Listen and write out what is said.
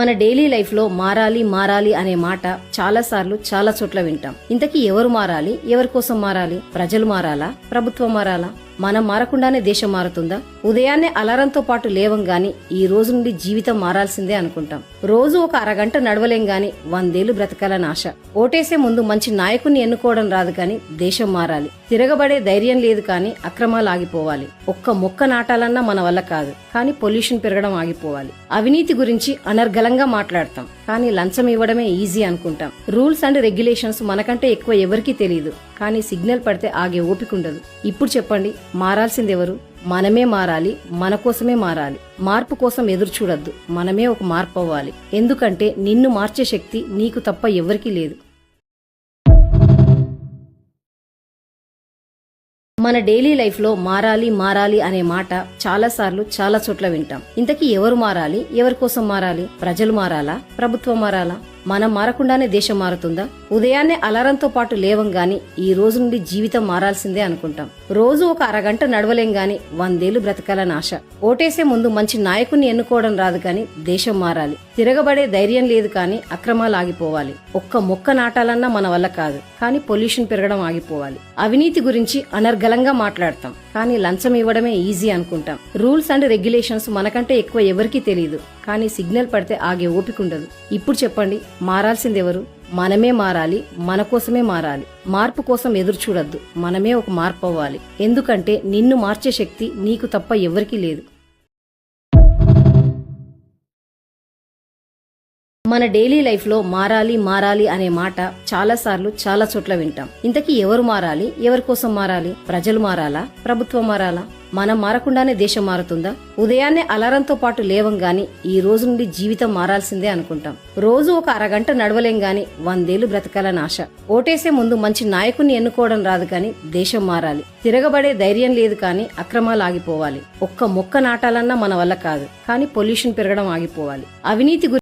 మన daily life లో మారాలి మారాలి అనే మాట చాలాసార్లు చాలా చోట్ల వింటాం. ఇంతకీ ఎవరు మారాలి? ఎవరి కోసం మారాలి? ప్రజలు మారాలా? ప్రభుత్వం మారాలా? మనం మారకుండానే దేశం మారుతుందా? ఉదయాన్నే అలారంతో పాటు లేవం గాని ఈ రోజు నుండి జీవితం మారాల్సిందే అనుకుంటాం. రోజు ఒక అరగంట నడవలేం గాని 100 ఏళ్లు బ్రతకాలని ఆశ. ఓటేసే ముందు మంచి నాయకుణ్ణి ఎన్నుకోవడం రాదు కాని దేశం మారాలి. తిరగబడే ధైర్యం లేదు కాని అక్రమాలు ఆగిపోవాలి. ఒక్క మొక్క నాటాలన్నా మన వల్ల కాదు కానీ పొల్యూషన్ పెరగడం ఆగిపోవాలి. అవినీతి గురించి అనర్గళంగా మాట్లాడతాం కానీ లంచం ఇవ్వడమే ఈజీ అనుకుంటాం. రూల్స్ అండ్ రెగ్యులేషన్స్ మనకంటే ఎక్కువ ఎవరికీ తెలియదు కానీ సిగ్నల్ పడితే ఆగే ఓపిక ఉండదు. ఇప్పుడు చెప్పండి, మారాల్సిందెవరు? మనమే మారాలి. మన కోసమే మారాలి. మార్పు కోసం ఎదురు చూడొద్దు. మనమే ఒక మార్పు అవ్వాలి. ఎందుకంటే నిన్ను మార్చే శక్తి నీకు తప్ప ఎవరికీ లేదు. మన డైలీ లైఫ్ లో మారాలి మారాలి అనే మాట చాలాసార్లు చాలా చోట్ల వింటాం. ఇంతకీ ఎవరు మారాలి? ఎవరి కోసం మారాలి? ప్రజలు మారాలా? ప్రభుత్వం మారాలా? మనం మారకుండానే దేశం మారుతుందా? ఉదయాన్నే అలారంతో పాటు లేవం గాని ఈ రోజు నుండి జీవితం మారాల్సిందే అనుకుంటాం. రోజు ఒక అరగంట నడవలేం గాని 100 ఏళ్లు బ్రతకాలని ఆశ. ఓటేసే ముందు మంచి నాయకుణ్ణి ఎన్నుకోవడం రాదు కాని దేశం మారాలి. తిరగబడే ధైర్యం లేదు కాని అక్రమాలు ఆగిపోవాలి. ఒక్క మొక్క నాటాలన్నా మన వల్ల కాదు కానీ పొల్యూషన్ పెరగడం ఆగిపోవాలి. అవినీతి గురించి అనర్గళంగా మాట్లాడతాం కానీ లంచం ఇవ్వడమే ఈజీ అనుకుంటాం. రూల్స్ అండ్ రెగ్యులేషన్స్ మనకంటే ఎక్కువ ఎవరికీ తెలియదు కానీ సిగ్నల్ పడితే ఆగే ఓపిక ఉండదు. ఇప్పుడు చెప్పండి, మారాల్సిందెవరు? మనమే మారాలి. మన కోసమే మారాలి. మార్పు కోసం ఎదురు చూడొద్దు. మనమే ఒక మార్పు అవ్వాలి. ఎందుకంటే నిన్ను మార్చే శక్తి నీకు తప్ప ఎవరికీ లేదు. మన డైలీ లైఫ్ లో మారాలి మారాలి అనే మాట చాలాసార్లు చాలా చోట్ల వింటాం. ఇంతకీ ఎవరు మారాలి? ఎవరి కోసం మారాలి? ప్రజలు మారాలా? ప్రభుత్వం మారాలా? మనం మారకుండానే దేశం మారుతుందా? ఉదయాన్నే అలారంతో పాటు లేవం గాని ఈ రోజు నుండి జీవితం మారాల్సిందే అనుకుంటాం. రోజు ఒక అరగంట నడవలేం గాని 100 ఏళ్లు బ్రతకాలని ఆశ. ఓటేసే ముందు మంచి నాయకుణ్ణి ఎన్నుకోవడం రాదు కాని దేశం మారాలి. తిరగబడే ధైర్యం లేదు కాని అక్రమాలు ఆగిపోవాలి. ఒక్క మొక్క నాటాలన్నా మన వల్ల కాదు కానీ పొల్యూషన్ పెరగడం ఆగిపోవాలి. అవినీతి